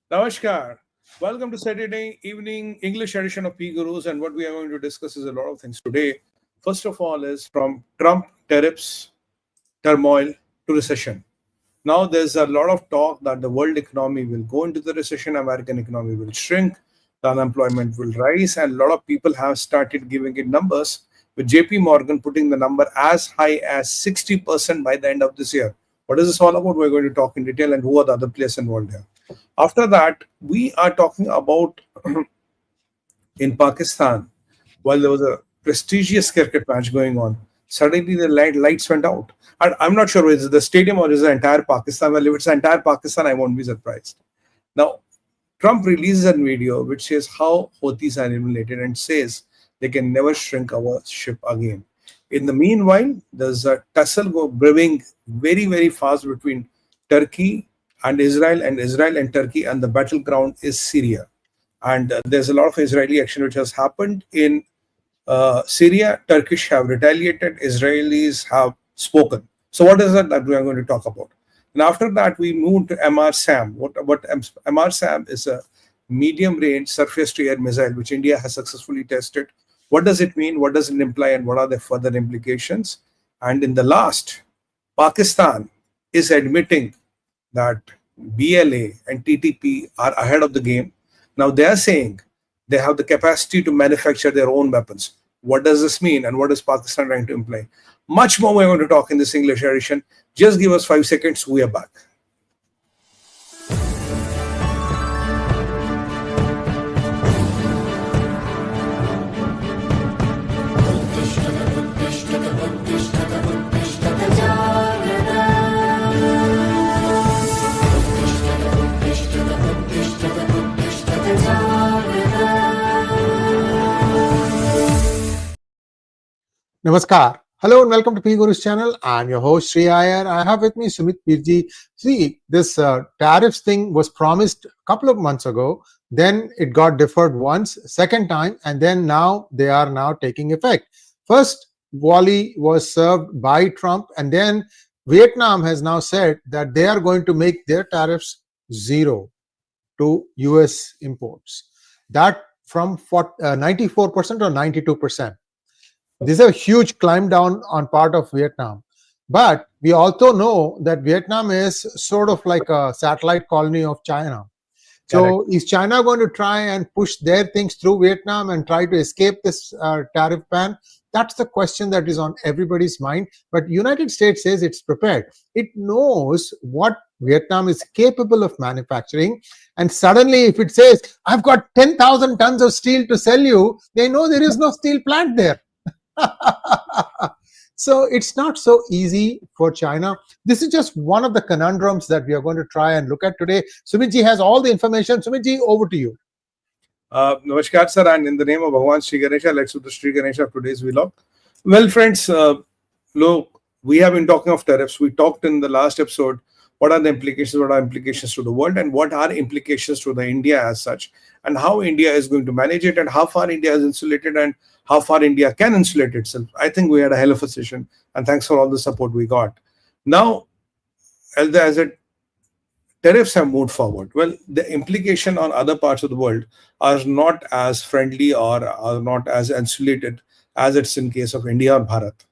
Namaskar. Welcome to Saturday evening English edition of P Gurus, and what we are going to discuss is a lot of things today. First of all is from Trump tariffs, turmoil to recession. Now there's a lot of talk that the world economy will go into the recession, American economy will shrink, the unemployment will rise, and a lot of people have started giving it numbers, with JP Morgan putting the number as high as 60% by the end of this year. What is this all about? We're going to talk in detail, and who are the other players involved here. After that, we are talking about in Pakistan, while there was a prestigious cricket match going on, suddenly the lights went out. And I'm not sure whether it's the stadium or is the entire Pakistan. Well, if it's entire Pakistan, I won't be surprised. Now, Trump releases a video which says how Houthis are eliminated and says they can never shrink our ship again. In the meanwhile, there's a tussle brewing very, very fast between Turkey and Israel and Turkey, and the battleground is Syria. And there's a lot of Israeli action which has happened in Syria. Turkish have retaliated, Israelis have spoken. So what is that we are going to talk about? And after that, we move to MRSAM. What MRSAM is a medium-range surface-to-air missile which India has successfully tested. What does it mean? What does it imply? And what are the further implications? And in the last, Pakistan is admitting that BLA and TTP are ahead of the game. Now they are saying they have the capacity to manufacture their own weapons. What does this mean? And what is Pakistan trying to imply? Much more we're going to talk in this English edition. Just give us 5 seconds. We are back. Namaskar. Hello and welcome to P Guru's channel. I'm your host Sree Iyer. I have with me Sumit Peer. See, this tariffs thing was promised a couple of months ago. Then it got deferred once, second time, and then now they are now taking effect. First, volley was served by Trump, and then Vietnam has now said that they are going to make their tariffs zero to US imports. That from 94% or 92%. This is a huge climb down on part of Vietnam. But we also know that Vietnam is sort of like a satellite colony of China. So correct. Is China going to try and push their things through Vietnam and try to escape this tariff ban? That's the question that is on everybody's mind. But United States says it's prepared. It knows what Vietnam is capable of manufacturing. And suddenly if it says, I've got 10,000 tons of steel to sell you, they know there is no steel plant there. So it's not so easy for China. This is just one of the conundrums that we are going to try and look at today. Sumitji has all the information. Sumitji, over to you. Namaskar, sir, and in the name of Bhagwan Sree Ganesha, let's do the Sree Ganesha of today's vlog. Well, friends, look, we have been talking of tariffs. We talked in the last episode what are the implications, what are implications to the world, and what are implications to the India as such, and how India is going to manage it, and how far India is insulated, and how far India can insulate itself. I think we had a hell of a session, and thanks for all the support we got. Now, as tariffs have moved forward, well, the implication on other parts of the world are not as friendly or are not as insulated as it's in case of India or Bharat.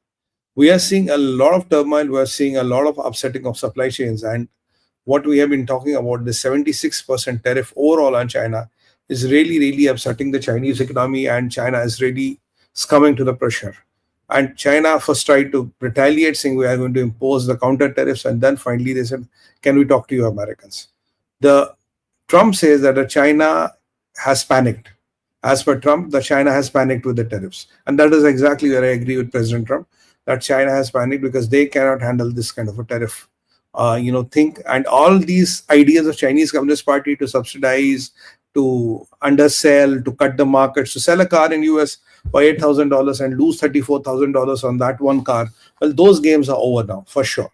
We are seeing a lot of turmoil. We are seeing a lot of upsetting of supply chains. And what we have been talking about, the 76% tariff overall on China is really, really upsetting the Chinese economy. And China is really succumbing to the pressure. And China first tried to retaliate, saying we are going to impose the counter tariffs. And then finally they said, can we talk to you Americans? Trump says that China has panicked. As per Trump, the China has panicked with the tariffs. And that is exactly where I agree with President Trump, that China has panicked because they cannot handle this kind of a tariff thing. And all these ideas of Chinese Communist Party to subsidize, to undersell, to cut the markets, to sell a car in US for $8,000 and lose $34,000 on that one car, well, those games are over now, for sure.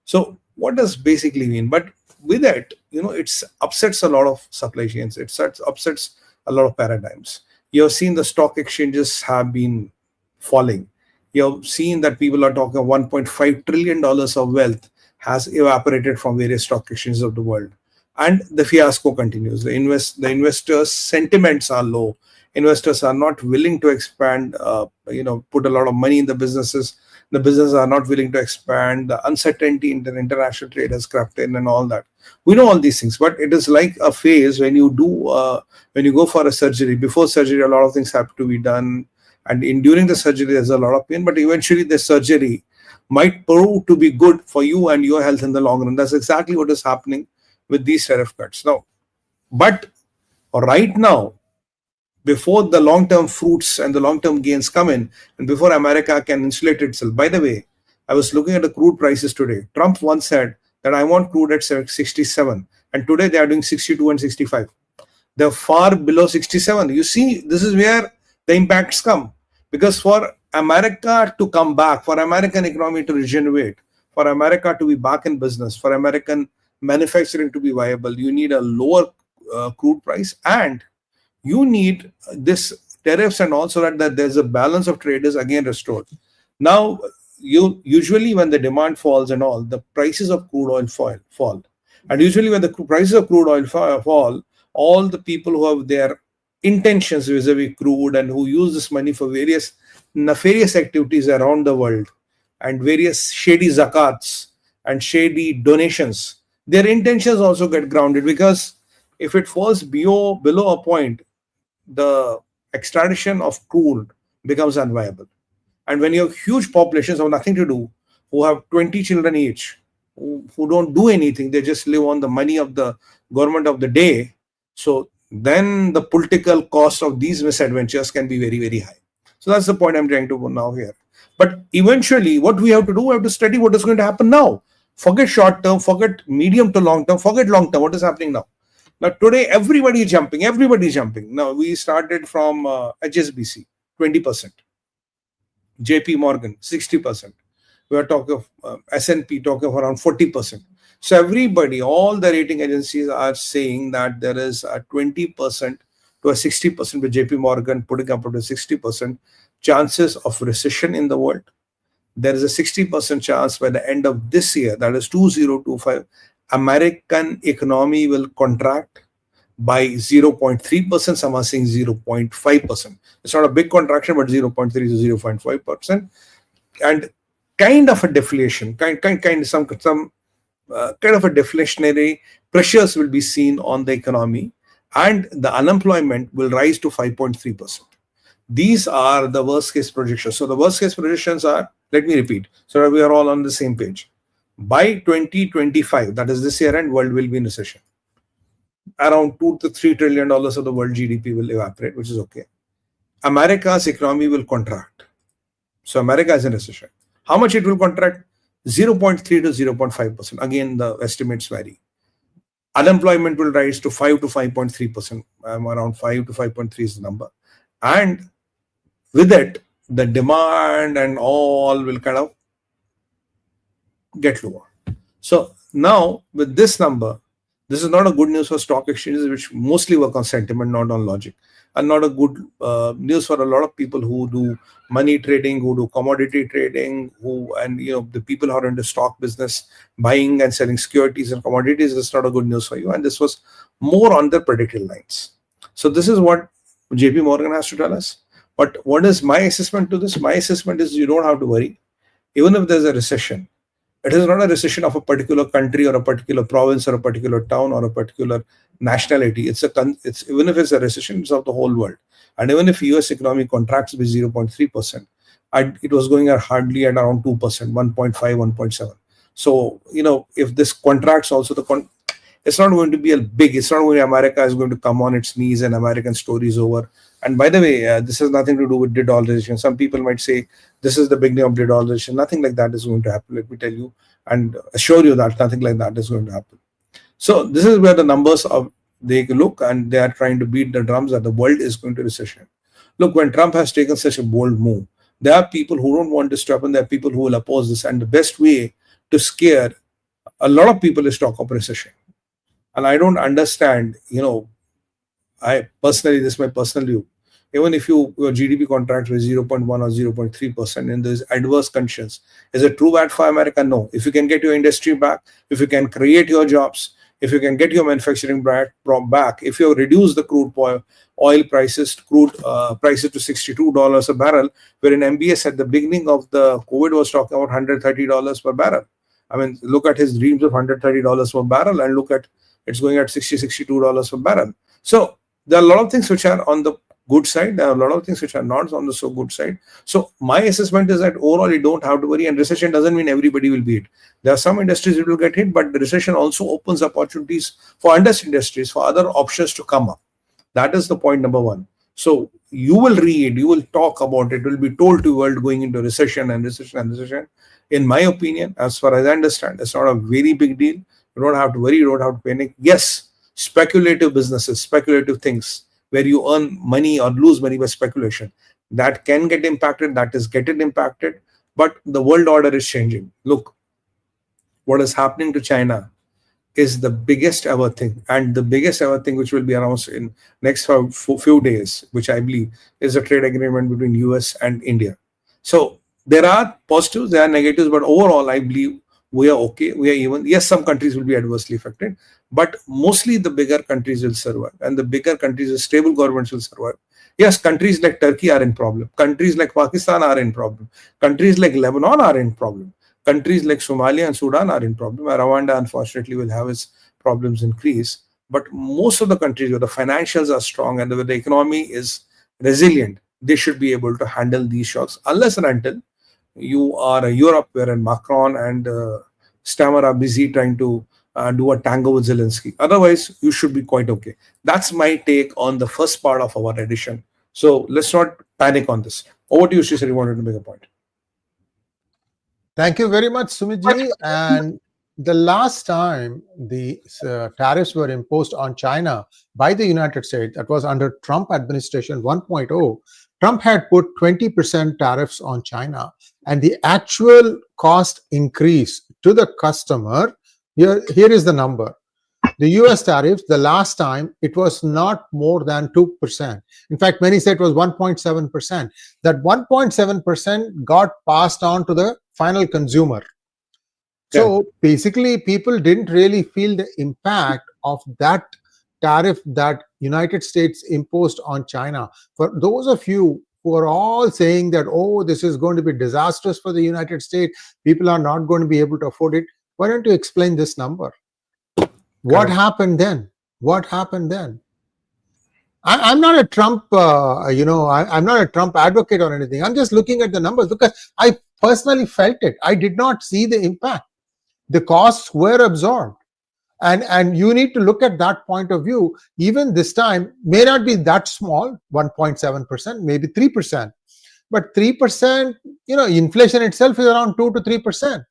So what does basically mean? But with that, it upsets a lot of supply chains. It upsets a lot of paradigms. You have seen the stock exchanges have been falling. You have seen that people are talking $1.5 trillion of wealth has evaporated from various stock exchanges of the world. and the fiasco continues. The investors' sentiments are low. Investors are not willing to expand, put a lot of money in the businesses. The businesses are not willing to expand. The uncertainty in the international trade has crept in and all that. We know all these things, but it is like a phase when you go for a surgery. Before surgery, a lot of things have to be done. And during the surgery, there's a lot of pain, but eventually the surgery might prove to be good for you and your health in the long run. That's exactly what is happening with these tariff cuts now. But right now, before the long-term fruits and the long-term gains come in, and before America can insulate itself. By the way, I was looking at the crude prices today. Trump once said that I want crude at 67, and today they are doing 62 and 65. They're far below 67. You see, this is where the impacts come. Because for America to come back, for American economy to regenerate, for America to be back in business, for American manufacturing to be viable, you need a lower crude price, and you need this tariffs and also that there's a balance of trade is again restored. Now, usually when the demand falls and all, the prices of crude oil fall. And usually when the prices of crude oil fall, all the people who have their intentions vis-a-vis crude and who use this money for various nefarious activities around the world and various shady zakats and shady donations, their intentions also get grounded, because if it falls below a point, the extradition of crude becomes unviable. And when you have huge populations of nothing to do, who have 20 children each, who don't do anything, they just live on the money of the government of the day, so then the political cost of these misadventures can be very, very high. So that's the point I'm trying to put now here. But eventually, what we have to do, we have to study what is going to happen now. Forget short term, forget medium to long term, forget long term. What is happening now? Now, today, everybody is jumping. Now, we started from HSBC, 20%. JP Morgan, 60%. We are talking of S&P, talking of around 40%. So everybody, all the rating agencies are saying that there is a 20% to a 60% with JP Morgan putting up to 60% chances of recession in the world. There is a 60% chance by the end of this year, that is 2025, American economy will contract by 0.3%. Some are saying 0.5%. It's not a big contraction, but 0.3 to 0.5%, and kind of a deflation, kind of a deflationary pressures will be seen on the economy, and the unemployment will rise to 5.3%. These are the worst case projections. So the worst case projections are, let me repeat, so that we are all on the same page. By 2025, that is this year end, world will be in recession. Around $2 to $3 trillion of the world GDP will evaporate, which is okay. America's economy will contract. So America is in recession. How much it will contract? 0.3 to 0.5%. Again, the estimates vary. Unemployment will rise to 5 to 5.3%. Around 5 to 5.3 is the number. And with it, the demand and all will kind of get lower. So now with this number, this is not a good news for stock exchanges, which mostly work on sentiment, not on logic, and not a good news for a lot of people who do money trading, who do commodity trading, the people who are in the stock business, buying and selling securities and commodities. It's not a good news for you. And this was more on the predicted lines. So this is what JP Morgan has to tell us. But what is my assessment to this? My assessment is you don't have to worry. Even if there's a recession, it is not a recession of a particular country or a particular province or a particular town or a particular nationality. It's even if it's a recession, it's of the whole world. And even if US economy contracts by 0.3%, it was going at hardly at around 2%, 1.5, 1.7. So, if this contracts also, it's not going to be it's not going to, America is going to come on its knees and American story is over. And by the way, this has nothing to do with de-dollarization. Some people might say this is the beginning of de-dollarization. Nothing like that is going to happen. Let me tell you and assure you that nothing like that is going to happen. So this is where the numbers they look, and they are trying to beat the drums that the world is going to recession. Look, when Trump has taken such a bold move, there are people who don't want this to happen. There are people who will oppose this. And the best way to scare a lot of people is talk of recession. And I don't understand, I personally, this is my personal view. Even if your GDP contracts with 0.1 or 0.3% in these adverse conditions, is it true bad for America? No. If you can get your industry back, if you can create your jobs, if you can get your manufacturing back, if you reduce the crude oil prices, prices to $62 a barrel, wherein MBS at the beginning of the COVID was talking about $130 per barrel. I mean, look at his dreams of $130 per barrel and look at it's going at $62 per barrel. So there are a lot of things which are on the good side. There are a lot of things which are not on the so good side. So my assessment is that overall you don't have to worry, and recession doesn't mean everybody will be hit. There are some industries that will get hit, but the recession also opens opportunities for industries, for other options to come up. That is the point number one. So you will read, you will talk about it, will be told to the world going into recession and recession and recession. In my opinion, as far as I understand, it's not a very big deal. You don't have to worry, you don't have to panic. Yes, speculative businesses, speculative things where you earn money or lose money by speculation, that can get impacted, that is getting impacted, but the world order is changing. Look, what is happening to China is the biggest ever thing, and the biggest ever thing which will be announced in next few days, which I believe is a trade agreement between US and India. So there are positives, there are negatives, but overall I believe we are okay, we are even. Yes, some countries will be adversely affected, but mostly the bigger countries will survive, and the bigger countries with stable governments will survive. Yes, countries like Turkey are in problem, countries like Pakistan are in problem, countries like Lebanon are in problem, countries like Somalia and Sudan are in problem. Rwanda, unfortunately, will have its problems increase. But most of the countries where the financials are strong and where the economy is resilient, they should be able to handle these shocks, unless and until you are a Europe wherein Macron and Stammer are busy trying to do a tango with Zelensky. Otherwise, you should be quite okay. That's my take on the first part of our edition. So let's not panic on this. Over to you, Sree, you wanted to make a point. Thank you very much, Sumitji. And the last time the tariffs were imposed on China by the United States, that was under Trump administration 1.0, Trump had put 20% tariffs on China, and the actual cost increase to the customer, here is the number. The US tariffs, the last time, it was not more than 2%. In fact, many said it was 1.7%. That 1.7% got passed on to the final consumer. So basically, people didn't really feel the impact of that tariff that United States imposed on China. For those of you who are all saying that, oh, this is going to be disastrous for the United States, people are not going to be able to afford it, why don't you explain this number? What happened then? What happened then? I'm not a Trump, I'm not a Trump advocate or anything. I'm just looking at the numbers because I personally felt it. I did not see the impact. The costs were absorbed. And you need to look at that point of view. Even this time may not be that small, 1.7%, maybe 3%. But 3%, inflation itself is around 2 to 3%.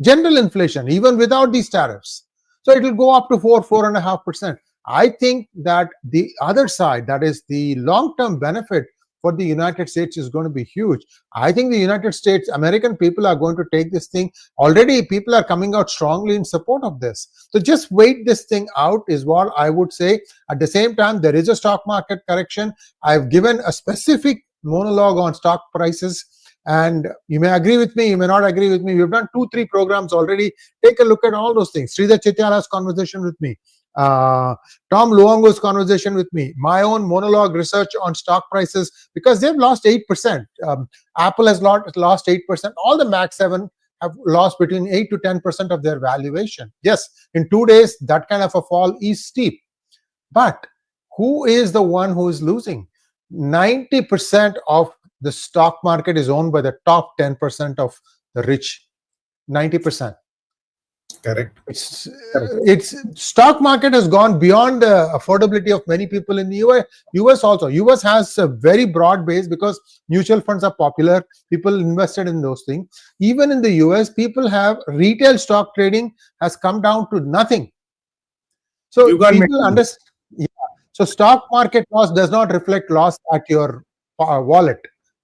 General inflation, even without these tariffs. So it will go up to 4.5%. I think that the other side, that is the long-term benefit for the United States, is going to be huge. I think the United States, American people are going to take this thing. Already people are coming out strongly in support of this. So just wait this thing out is what I would say. At the same time, there is a stock market correction. I've given a specific monologue on stock prices. And you may agree with me, you may not agree with me. We've done 2-3 programs already. Take a look at all those things. Sridhar Chityala's conversation with me, Tom Luongo's conversation with me, my own monologue research on stock prices, because they've lost 8%. Apple has lost 8%. All the Mac 7 have lost between 8 to 10% of their valuation. Yes, in 2 days, that kind of a fall is steep. But who is the one who is losing? 90% of the stock market is owned by the top 10% of the rich. 90%. Correct. It's stock market has gone beyond the affordability of many people in the US also. US has a very broad base because mutual funds are popular. People invested in those things. Even in the US, people have retail stock trading has come down to nothing. So people understand. Yeah. So stock market loss does not reflect loss at your wallet.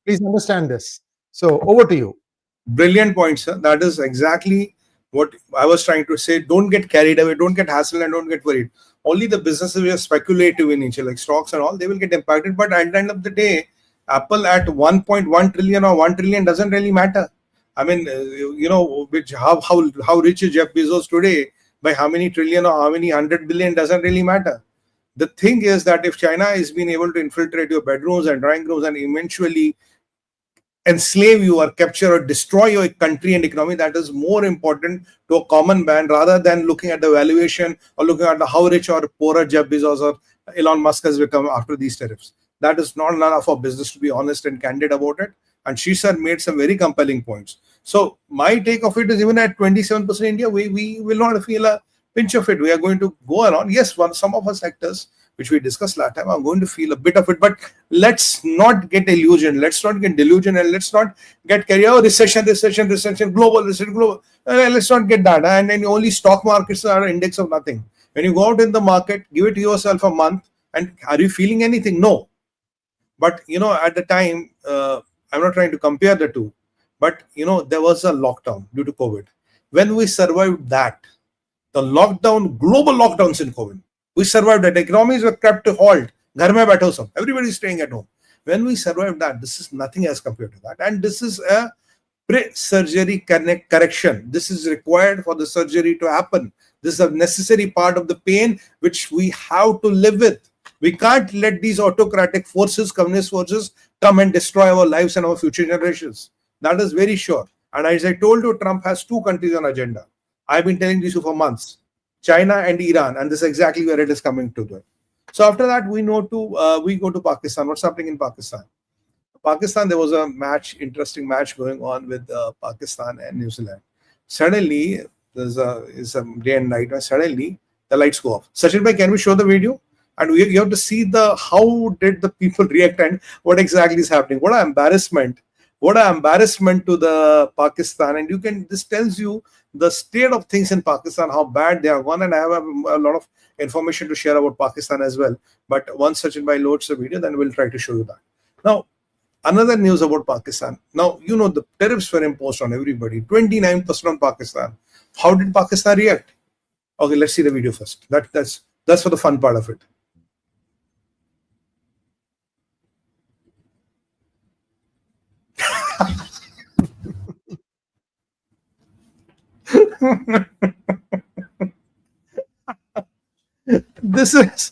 Please understand this. So over to you. Brilliant point, sir. That is exactly what I was trying to say. Don't get carried away, don't get hassled, and don't get worried. Only the businesses which are speculative in nature, like stocks and all, they will get impacted. But at the end of the day, Apple at 1.1 trillion or 1 trillion doesn't really matter. I mean, how rich is Jeff Bezos today by how many trillion or how many 100 billion doesn't really matter. The thing is that if China is being able to infiltrate your bedrooms and drawing rooms and eventually enslave you or capture or destroy your country and economy, that is more important to a common man rather than looking at the valuation or looking at how rich or poorer Jeff Bezos or Elon Musk has become after these tariffs. That is not none of our business, to be honest and candid about it. And she sir made some very compelling points. So my take of it is, even at 27% India, we will not feel a pinch of it. We are going to go around. Yes, some of our sectors, which we discussed last time, are going to feel a bit of it. But let's not get illusioned. Let's not get delusional. And let's not get carried out. Recession, global recession, global. Let's not get that. And then only stock markets are an index of nothing. When you go out in the market, give it to yourself a month. And are you feeling anything? No. But, at the time, I'm not trying to compare the two. But, there was a lockdown due to COVID. When we survived that, the lockdown, global lockdowns in COVID, we survived that. Economies were kept to halt. Ghar mein baitho sab. Everybody is staying at home. When we survived that, this is nothing as compared to that. And this is a pre-surgery correction. This is required for the surgery to happen. This is a necessary part of the pain which we have to live with. We can't let these autocratic forces, communist forces, come and destroy our lives and our future generations. That is very sure. And as I told you, Trump has two countries on agenda. I've been telling this for months. China and Iran, and this is exactly where it is coming to. So after that, we go to Pakistan. What's happening in Pakistan? Pakistan, there was a interesting match going on with Pakistan and New Zealand. Suddenly, there's a day and night, and suddenly the lights go off. Sachin bhai, can we show the video? And you have to see how did the people react and what exactly is happening. What an embarrassment. What an embarrassment to the Pakistan. And this tells you the state of things in Pakistan, how bad they are gone. And I have a lot of information to share about Pakistan as well. But once Sachin bhai loads the video, then we'll try to show you that. Now, another news about Pakistan. Now, the tariffs were imposed on everybody. 29% on Pakistan. How did Pakistan react? Okay, let's see the video first. That's for the fun part of it. This is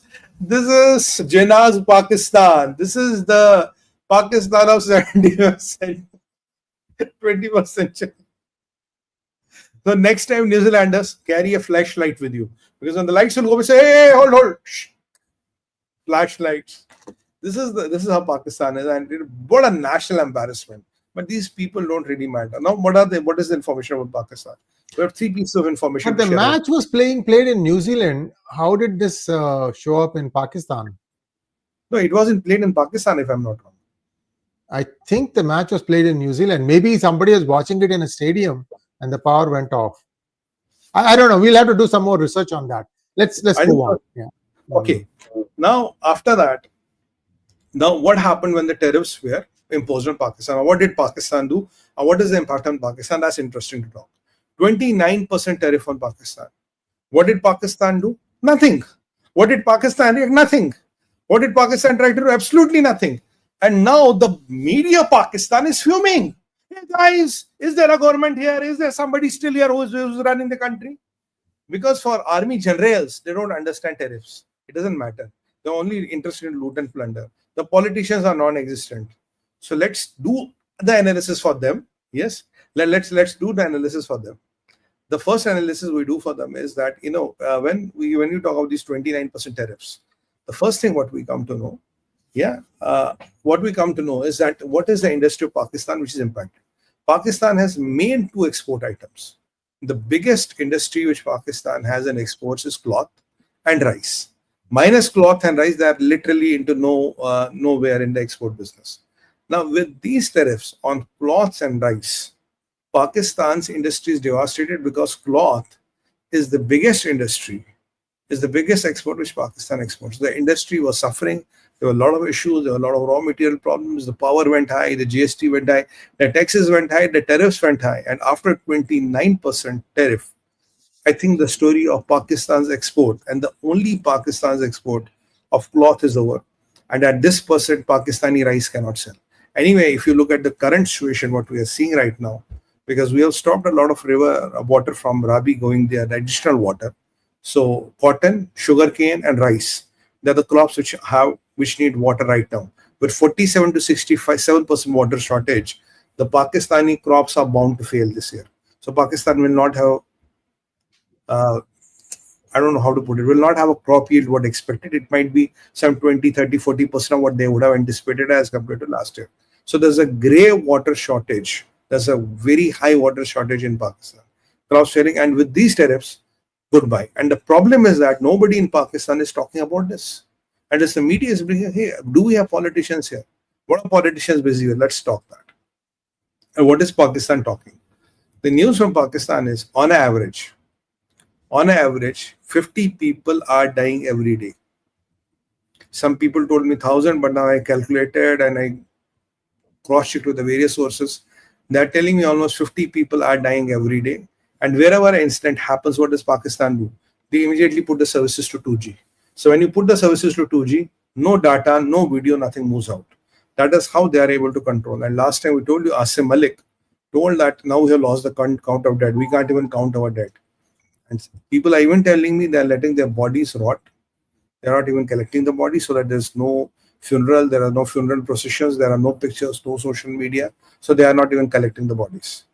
Jinnah's Pakistan. This is the Pakistan of 70%, 20%. So next time, New Zealanders, carry a flashlight with you, because when the lights will go, we say, "Hey, hold, shh. Flashlights." This is how Pakistan is, and what a national embarrassment. But these people don't really matter. Now, what is the information about Pakistan? We have three pieces of information. But the match was played in New Zealand. How did this show up in Pakistan? No, it wasn't played in Pakistan, if I'm not wrong. I think the match was played in New Zealand. Maybe somebody was watching it in a stadium and the power went off. I don't know. We'll have to do some more research on that. Let's move on. Yeah. Okay. Now, after that, what happened when the tariffs were imposed on Pakistan? What did Pakistan do? What is the impact on Pakistan? That's interesting to talk. 29% tariff on Pakistan. What did Pakistan do? Nothing. What did Pakistan react? Nothing. What did Pakistan try to do? Absolutely nothing. And now the media Pakistan is fuming. Hey guys, is there a government here? Is there somebody still here who's running the country? Because for army generals, they don't understand tariffs. It doesn't matter. They're only interested in loot and plunder. The politicians are non-existent. So let's do the analysis for them. Yes, let's do the analysis for them. The first analysis we do for them is that, when you talk about these 29% tariffs, the first thing what we come to know, is that what is the industry of Pakistan which is impacted. Pakistan has main two export items. The biggest industry which Pakistan has and exports is cloth and rice. Minus cloth and rice, they are literally into nowhere in the export business. Now, with these tariffs on cloths and rice, Pakistan's industry is devastated because cloth is the biggest industry, is the biggest export which Pakistan exports. The industry was suffering. There were a lot of issues. There were a lot of raw material problems. The power went high. The GST went high. The taxes went high. The tariffs went high. And after 29% tariff, I think the story of Pakistan's export, and the only Pakistan's export of cloth, is over. And at this percent, Pakistani rice cannot sell. Anyway, if you look at the current situation, what we are seeing right now, because we have stopped a lot of river water from Rabi going there, the additional water. So cotton, sugarcane, and rice, they're the crops which need water right now. With 47 to 67% water shortage, the Pakistani crops are bound to fail this year. So Pakistan will not have, I don't know how to put it, will not have a crop yield what expected. It might be some 20, 30, 40% of what they would have anticipated as compared to last year. So there's a grey water shortage. There's a very high water shortage in Pakistan. Crop failing, and with these tariffs, goodbye. And the problem is that nobody in Pakistan is talking about this. And as the media is bringing, hey, do we have politicians here? What are politicians busy with? Let's talk that. And what is Pakistan talking? The news from Pakistan is, on average, 50 people are dying every day. Some people told me 1,000, but now I calculated and I cross-checked with the various sources. They're telling me almost 50 people are dying every day. And wherever an incident happens, what does Pakistan do? They immediately put the services to 2G. So when you put the services to 2G, no data, no video, nothing moves out. That is how they are able to control. And last time we told you, Asim Malik told that now we have lost the count of dead. We can't even count our dead. And people are even telling me they're letting their bodies rot. They're not even collecting the body, so that there's no funeral, there are no funeral processions, there are no pictures, no social media. So they are not even collecting the bodies.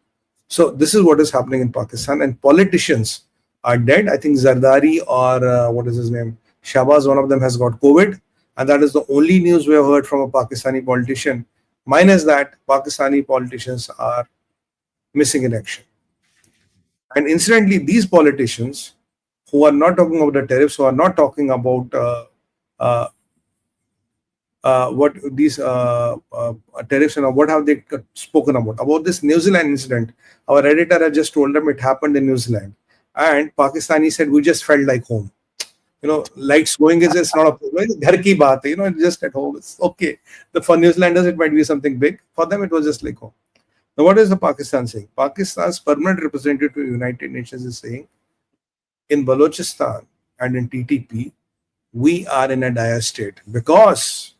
So this is what is happening in Pakistan, and politicians are dead. I think Zardari or what is his name? Shahbaz, one of them has got COVID. And that is the only news we have heard from a Pakistani politician. Minus that, Pakistani politicians are missing in action. And incidentally, these politicians who are not talking about the tariffs, who are not talking about what these tariffs and what have they spoken about this New Zealand incident. Our editor had just told them it happened in New Zealand, and Pakistani said we just felt like home. You know, lights going is just not a problem. 𝗥𝗘𝗙𝗧𝗍 𝗧, you know, just at home. It's okay. For New Zealanders, it might be something big. For them, it was just like home. Now, what is the Pakistan saying? Pakistan's permanent representative to the United Nations is saying, in Balochistan and in TTP, we are in a dire state because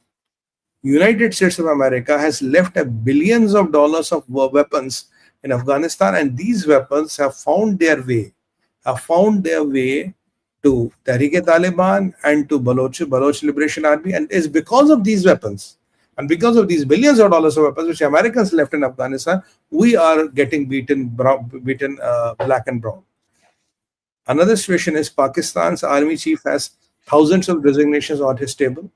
United States of America has left billions of dollars of weapons in Afghanistan, and these weapons have found their way to Tehrik-e-Taliban and to Baloch Liberation Army, and it's because of these weapons and because of these billions of dollars of weapons which Americans left in Afghanistan, we are getting beaten black and brown. Another situation is Pakistan's army chief has thousands of resignations on his table.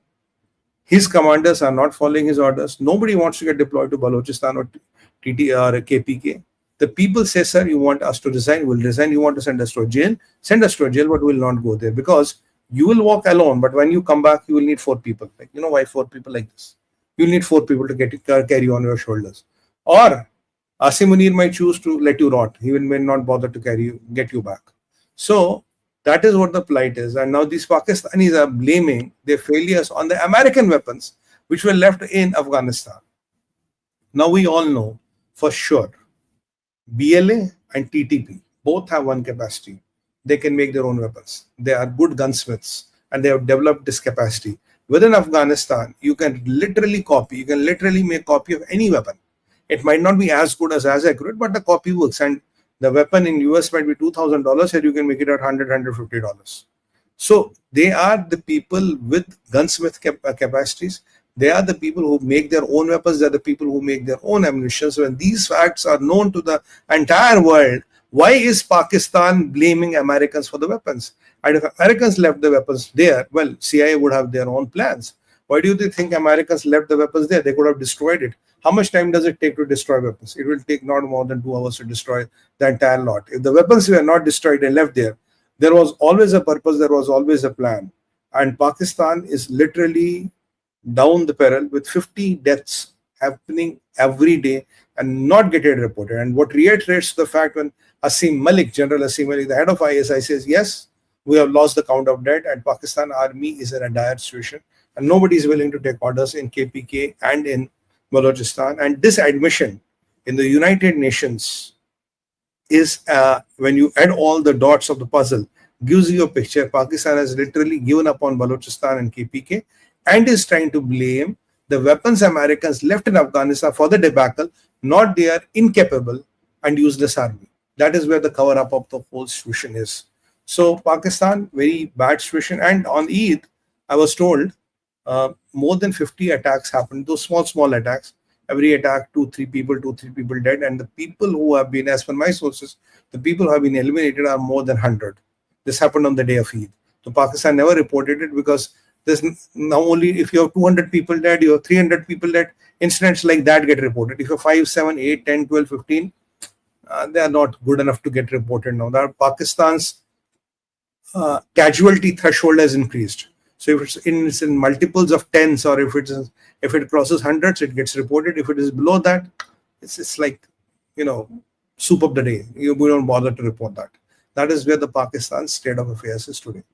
His commanders are not following his orders. Nobody wants to get deployed to Balochistan or KPK. The people say, sir, you want us to resign, we'll resign. You want to send us to a jail, send us to a jail, but we'll not go there because you will walk alone. But when you come back, you will need 4 people. Like, you know why 4 people like this? You'll need 4 people to carry on your shoulders. Or Asim Munir might choose to let you rot. He may not bother to get you back. So that is what the plight is. And now these Pakistanis are blaming their failures on the American weapons which were left in Afghanistan. Now we all know for sure BLA and TTP both have one capacity. They can make their own weapons. They are good gunsmiths and they have developed this capacity. Within Afghanistan, you can literally make copy of any weapon. It might not be as good as accurate, but the copy works. And the weapon in US might be $2,000, and you can make it at $100, $150. So they are the people with gunsmith capacities. They are the people who make their own weapons. They are the people who make their own ammunition. So when these facts are known to the entire world, why is Pakistan blaming Americans for the weapons? And if Americans left the weapons there, well, CIA would have their own plans. Why do you think Americans left the weapons there? They could have destroyed it. How much time does it take to destroy weapons? It will take not more than 2 hours to destroy the entire lot. If the weapons were not destroyed and left there, there was always a purpose, there was always a plan. And Pakistan is literally down the barrel with 50 deaths happening every day and not getting reported. And what reiterates the fact when General Asim Malik, the head of ISI, says, yes, we have lost the count of dead and Pakistan army is in a dire situation and nobody is willing to take orders in KPK and in Balochistan. And this admission in the United Nations is, when you add all the dots of the puzzle, gives you a picture. Pakistan has literally given up on Balochistan and KPK and is trying to blame the weapons Americans left in Afghanistan for the debacle, not they are incapable and useless army. That is where the cover-up of the whole situation is. So Pakistan, very bad situation. And on Eid, I was told more than 50 attacks happened, those small attacks. Every attack, 2-3 people dead. And the people who have been, as per my sources, the people who have been eliminated are more than 100. This happened on the day of Eid. So Pakistan never reported it because there's now only if you have 200 people dead, you have 300 people dead, incidents like that get reported. If you're 5, 7, 8, 10, 12, 15, they are not good enough to get reported now. That Pakistan's casualty threshold has increased. So if it's in multiples of tens, or if it crosses hundreds, it gets reported. If it is below that, it's like, soup of the day. We don't bother to report that. That is where the Pakistan state of affairs is today.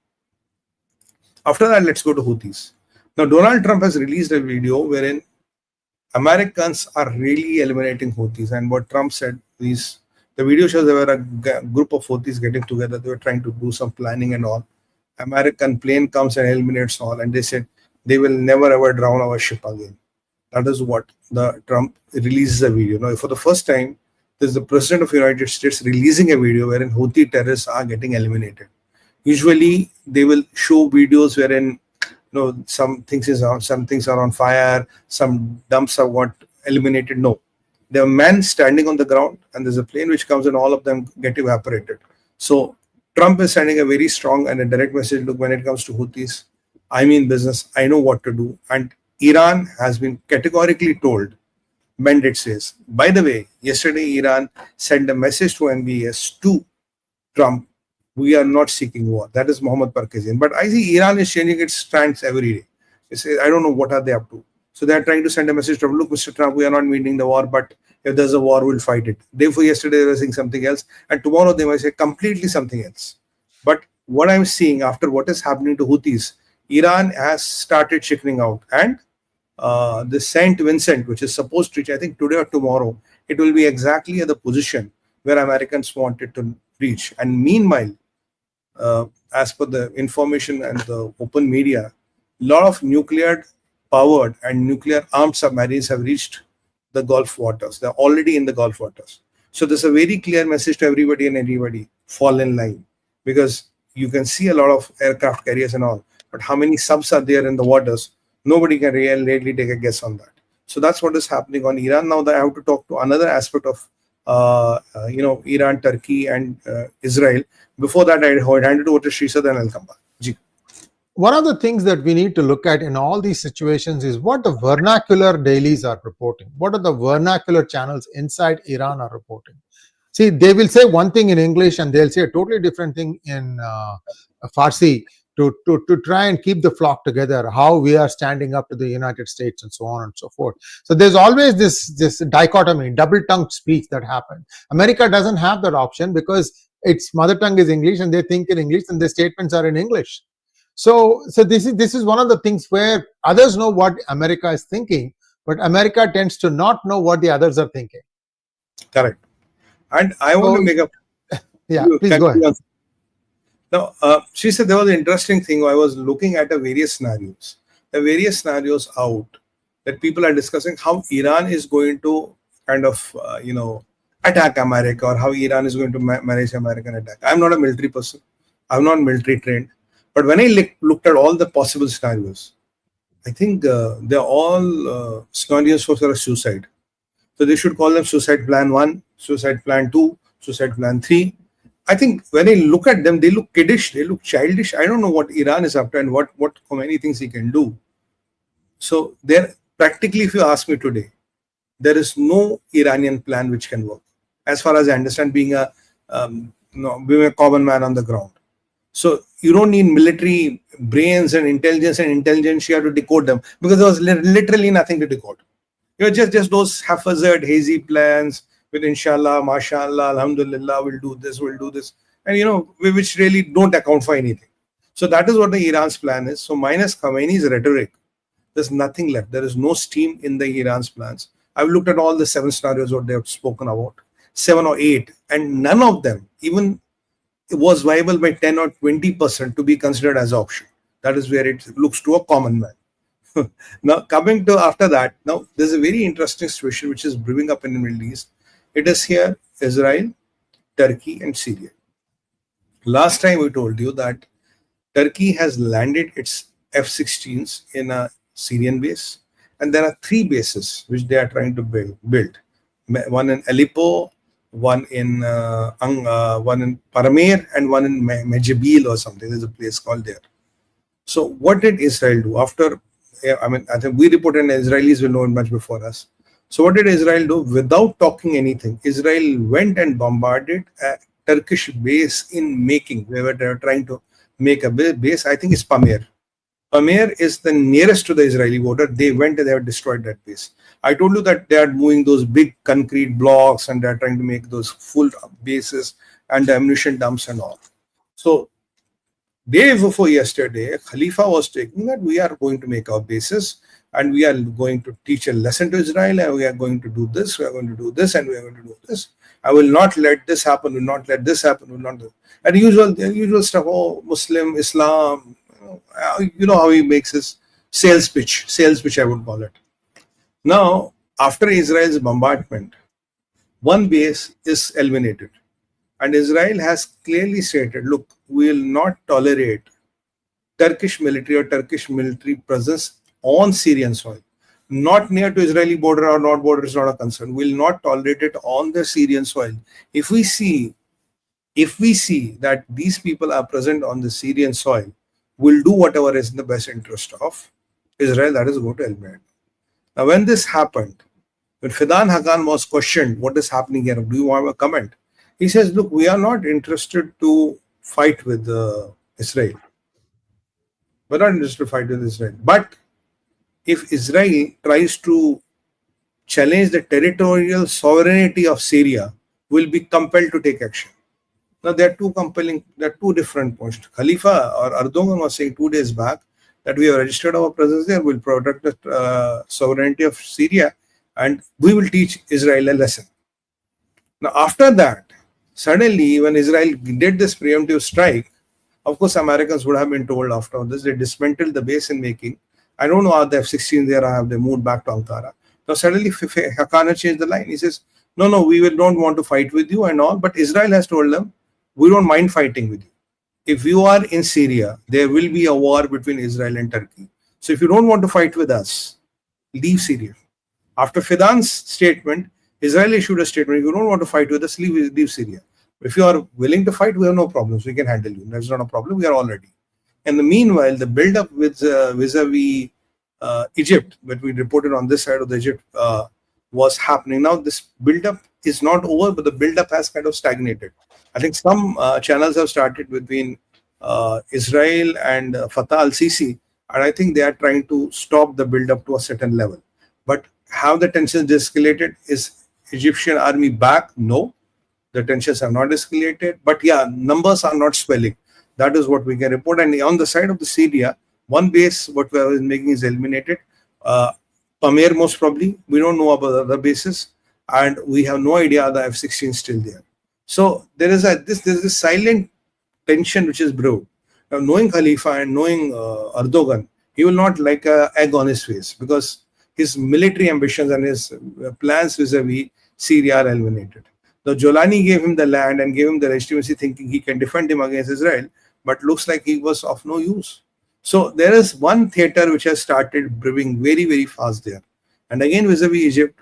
After that, let's go to Houthis. Now, Donald Trump has released a video wherein Americans are really eliminating Houthis. And what Trump said is, the video shows there were a group of Houthis getting together. They were trying to do some planning and all. American plane comes and eliminates all. And they said they will never ever drown our ship again. That is what the Trump releases a video. Now, for the first time, there's the President of the United States releasing a video wherein Houthi terrorists are getting eliminated. Usually, they will show videos wherein some things are on fire, some dumps are got eliminated. No, there are men standing on the ground, and there's a plane which comes, and all of them get evaporated. So Trump is sending a very strong and a direct message. Look, when it comes to Houthis, I mean business. I know what to do. And Iran has been categorically told. Mandate says, by the way, yesterday Iran sent a message to MBS to Trump. We are not seeking war. That is Mohammad Barkhazian. But I see Iran is changing its stance every day. They say, I don't know what are they up to. So they are trying to send a message to him. Look, Mr. Trump, we are not meeting the war, but if there's a war, we'll fight it. Therefore, yesterday they were saying something else, and tomorrow they might say completely something else. But what I'm seeing after what is happening to Houthis, Iran has started chickening out. And the St. Vincent, which is supposed to reach, I think today or tomorrow, it will be exactly at the position where Americans wanted to reach. And meanwhile, as per the information and the open media, a lot of nuclear-powered and nuclear-armed submarines have reached the Gulf waters. They're already in the Gulf waters. So there's a very clear message to everybody and anybody, fall in line. Because you can see a lot of aircraft carriers and all, but how many subs are there in the waters? Nobody can really take a guess on that. So that's what is happening on Iran. Now that I have to talk to another aspect of Iran, Turkey, and Israel. Before that, I hand it over to Sree, then I'll come back. Ji. One of the things that we need to look at in all these situations is what the vernacular dailies are reporting. What are the vernacular channels inside Iran are reporting? See, they will say one thing in English and they'll say a totally different thing in Farsi to try and keep the flock together, how we are standing up to the United States and so on and so forth. So there's always this dichotomy, double-tongued speech that happens. America doesn't have that option because its mother tongue is English and they think in English and their statements are in English. So this is one of the things where others know what America is thinking, but America tends to not know what the others are thinking. Correct. And I want to make a... Yeah, please go ahead. Now, she said there was an interesting thing. I was looking at the various scenarios. The various scenarios out that people are discussing how Iran is going to kind of, attack America, or how Iran is going to manage American attack. I'm not a military person. I'm not military trained. But when I looked at all the possible scenarios, I think they're all scenarios for suicide. So they should call them suicide plan 1, suicide plan 2, suicide plan 3. I think when I look at them, they look kiddish, they look childish. I don't know what Iran is up to and how many things he can do. So there, practically, if you ask me today, there is no Iranian plan which can work. As far as I understand, being a common man on the ground. So you don't need military brains and intelligentsia to decode them, because there was literally nothing to decode. Just those haphazard, hazy plans with inshallah, mashallah, alhamdulillah, we'll do this. And which really don't account for anything. So that is what the Iran's plan is. So minus Khamenei's rhetoric, there's nothing left. There is no steam in the Iran's plans. I've looked at all the 7 scenarios what they have spoken about, 7 or 8, and none of them even was viable by 10 or 20% to be considered as option. That is where it looks to a common man. Now, coming to after that, now there's a very interesting situation which is brewing up in the Middle East. It is here Israel, Turkey, and Syria. Last time we told you that Turkey has landed its F-16s in a Syrian base, and there are 3 bases which they are trying to build. One in Aleppo, one in Paramir, and one in Mejabil or something. There's a place called there. So what did Israel do after? I think we reported, and Israelis will know it much before us. So what did Israel do? Without talking anything, Israel went and bombarded a Turkish base in making. They were trying to make a base. I think it's Pamir. Pamir is the nearest to the Israeli border. They went and they have destroyed that base. I told you that they are moving those big concrete blocks and they are trying to make those full bases and ammunition dumps and all. So day before yesterday, Khalifa was taking that we are going to make our bases and we are going to teach a lesson to Israel and we are going to do this, we are going to do this, and we are going to do this. I will not let this happen, will not let this happen, will not do. And the usual stuff, oh, Muslim, Islam, you know how he makes his sales pitch I would call it. Now, after Israel's bombardment, one base is eliminated. And Israel has clearly stated, look, we will not tolerate Turkish military presence on Syrian soil. Not near to Israeli border or not border is not a concern. We will not tolerate it on the Syrian soil. If we see that these people are present on the Syrian soil, we'll do whatever is in the best interest of Israel, that is going to eliminate. Now, when this happened, when Fidan Haqqan was questioned, what is happening here? Do you want a comment? He says, look, we are not interested to fight with Israel. We're not interested to fight with Israel. But if Israel tries to challenge the territorial sovereignty of Syria, we'll be compelled to take action. Now, there are two different points. Khalifa or Erdogan was saying 2 days back that we have registered our presence there, we'll protect the sovereignty of Syria, and we will teach Israel a lesson. Now, after that, suddenly, when Israel did this preemptive strike, of course, Americans would have been told after this, they dismantled the base in making. I don't know how the F-16 there, have they moved back to Ankara. Now, suddenly, Haqqan changed the line. He says, no, we don't want to fight with you and all, but Israel has told them, we don't mind fighting with you. If you are in Syria, there will be a war between Israel and Turkey. So if you don't want to fight with us, leave Syria. After Fidan's statement, Israel issued a statement, if you don't want to fight with us, leave Syria. If you are willing to fight, we have no problems. We can handle you. That's not a problem. We are all ready. And the meanwhile, the build-up with vis-a-vis Egypt, that we reported on this side of the Egypt, was happening. Now, this build-up is not over, but the build-up has kind of stagnated. I think some channels have started between Israel and Fatah al-Sisi, and I think they are trying to stop the build-up to a certain level. But have the tensions escalated? Is Egyptian army back? No, the tensions have not escalated. But yeah, numbers are not swelling. That is what we can report. And on the side of the Syria, one base, what we are making is eliminated. Pamir, most probably. We don't know about other bases. And we have no idea the F-16 still there. So there is this silent tension which is brewed. Now, knowing Khalifa and knowing Erdogan, he will not like an egg on his face because his military ambitions and his plans vis-a-vis Syria are eliminated. The Jolani gave him the land and gave him the legitimacy thinking he can defend him against Israel, but looks like he was of no use. So there is one theater which has started brewing very, very fast there. And again, vis-a-vis Egypt,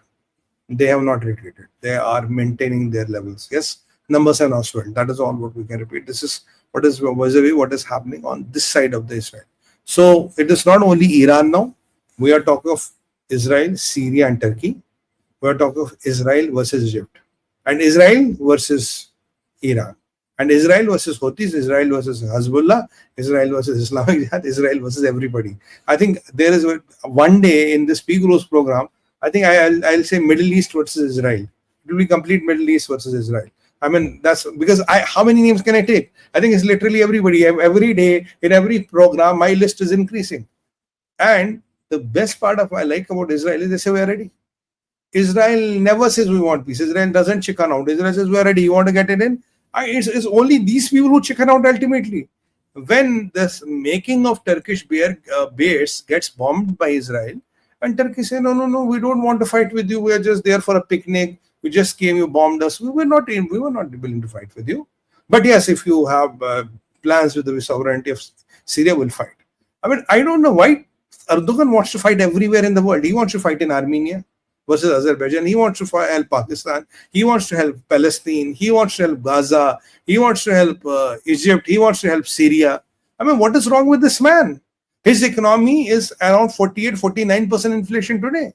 they have not retreated. They are maintaining their levels. Yes, numbers are not swelled. That is all what we can repeat. This is what is vis-a-vis what is happening on this side of the Israel. So it is not only Iran now. We are talking of Israel, Syria, and Turkey. We are talking of Israel versus Egypt. And Israel versus Iran. And Israel versus Houthis, Israel versus Hezbollah, Israel versus Islamic Jihad, Israel versus everybody. I think there is one day in this 𝗥𝗏 program, I think I'll say Middle East versus Israel. It will be complete Middle East versus Israel. I mean, that's because how many names can I take? I think it's literally everybody. Every day, in every program, my list is increasing. And the best part of what I like about Israel is they say we are ready. Israel never says we want peace. Israel doesn't chicken out. Israel says we are ready. You want to get it in? It's only these people who chicken out ultimately. When this making of Turkish base gets bombed by Israel, and Turkey say, no, we don't want to fight with you. We are just there for a picnic. You just came, you bombed us. We were not willing to fight with you. But yes, if you have plans with the sovereignty of Syria, we'll fight. I mean, I don't know why Erdogan wants to fight everywhere in the world. He wants to fight in Armenia versus Azerbaijan. He wants to help Pakistan. He wants to help Palestine. He wants to help Gaza. He wants to help Egypt. He wants to help Syria. I mean, what is wrong with this man? His economy is around 48-49% inflation today.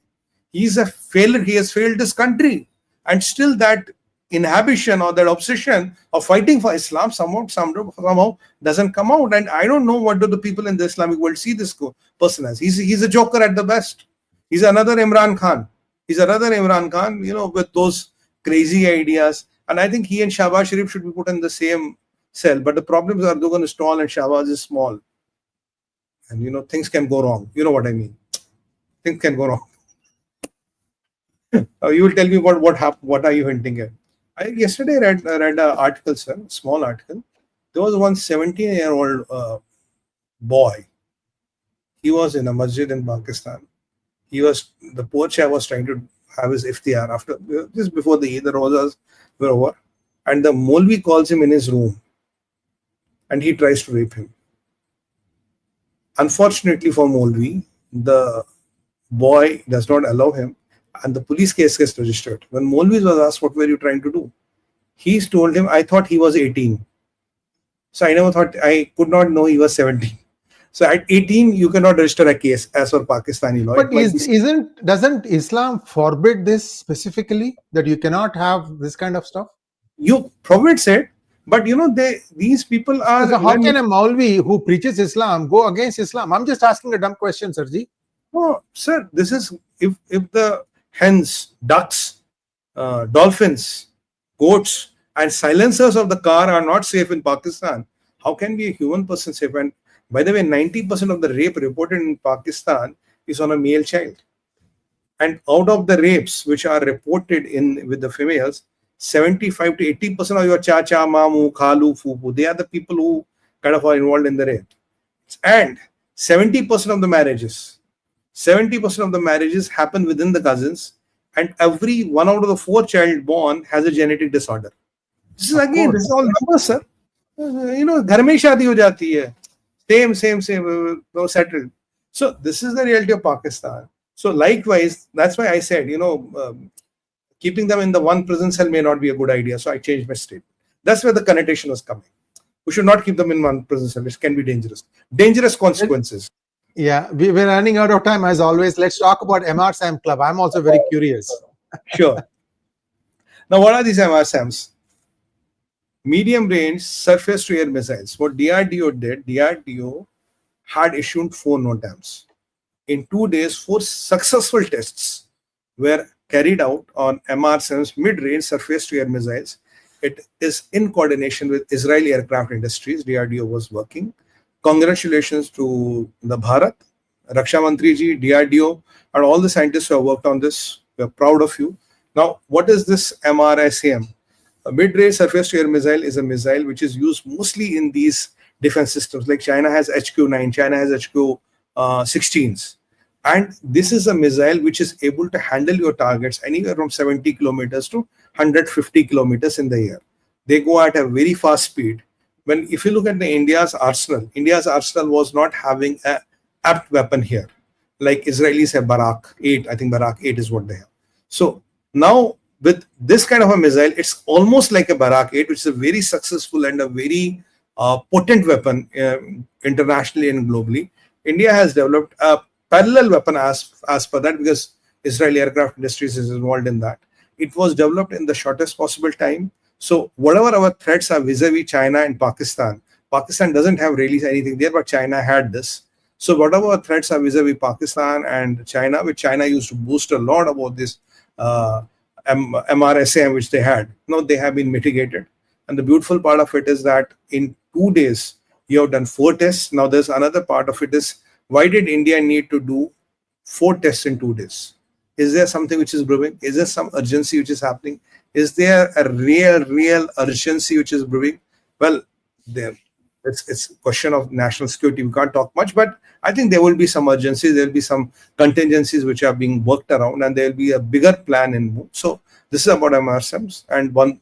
He's a failure. He has failed this country. And still that inhibition or that obsession of fighting for Islam somehow doesn't come out. And I don't know what do the people in the Islamic world see this person as. He's a joker at the best. He's another Imran Khan. He's another Imran Khan, with those crazy ideas. And I think he and Shahbaz Sharif should be put in the same cell. But the problem is Erdogan is tall and Shahbaz is small. And things can go wrong. You know what I mean? Things can go wrong. You will tell me what happened. What are you hinting at? I yesterday read an article, sir, small article. There was one 17-year-old boy. He was in a masjid in Pakistan. The poor chap was trying to have his iftiar after just before the Eid, the Rozas were over, and the Maulvi calls him in his room, and he tries to rape him. Unfortunately for Maulvi, the boy does not allow him, and the police case gets registered. When Maulvi was asked, what were you trying to do? He told him, I thought he was 18. So I could not know he was 17. So at 18, you cannot register a case as per Pakistani law. But doesn't Islam forbid this specifically, that you cannot have this kind of stuff? You probably said, but these people are... So how can a Maulvi who preaches Islam go against Islam? I'm just asking a dumb question, Sirji. Oh, sir, this is if the hens, ducks, dolphins, goats, and silencers of the car are not safe in Pakistan, how can be a human person safe? And by the way, 90% of the rape reported in Pakistan is on a male child. And out of the rapes which are reported with the females, 75 to 80% of your chacha, mamu, khalu, fupu, they are the people who kind of are involved in the rape. And 70% of the marriages happen within the cousins, and every 1 out of the 4 child born has a genetic disorder. This is all numbers, sir. Ghar mein shaadi ho jati hai. Same, settled. So this is the reality of Pakistan. So likewise, that's why I said, keeping them in the one prison cell may not be a good idea. So I changed my statement. That's where the connotation was coming. We should not keep them in one prison cell. It can be dangerous. Dangerous consequences. Yeah, we're running out of time as always. Let's talk about MRSAM Club. I'm also very curious. Sure. Now, what are these MRSAMs? Medium range surface to air missiles. What DRDO did, DRDO had issued 4 NOTAMs. In 2 days, 4 successful tests were carried out on MRSAM's mid-range surface to air missiles. It is in coordination with Israeli aircraft industries. DRDO was working. Congratulations to the Bharat, Raksha Mantri ji, DRDO, and all the scientists who have worked on this. We are proud of you. Now, what is this MRSAM? A mid-range surface-to-air missile is a missile which is used mostly in these defense systems. Like China has HQ-9, China has HQ-16s. And this is a missile which is able to handle your targets anywhere from 70 kilometers to 150 kilometers in the air. They go at a very fast speed. If you look at India's arsenal was not having an apt weapon here. Like Israelis have Barak 8. I think Barak 8 is what they have. So now with this kind of a missile, it's almost like a Barak 8, which is a very successful and a very potent weapon internationally and globally. India has developed a parallel weapon as per that, because Israeli aircraft industries is involved in that. It was developed in the shortest possible time. So whatever our threats are vis-a-vis China and Pakistan doesn't have really anything there, but China had this. So whatever our threats are vis-a-vis Pakistan and China, which China used to boast a lot about this MRSAM which they had, now they have been mitigated. And the beautiful part of it is that in 2 days, you have done 4 tests. Now there's another part of it is, why did India need to do 4 tests in 2 days? Is there something which is brewing? Is there some urgency which is happening? Is there a real urgency which is brewing? Well, it's a question of national security. We can't talk much, but I think there will be some urgencies. There will be some contingencies which are being worked around, and there will be a bigger plan in move. So This is about MRSAMs. And one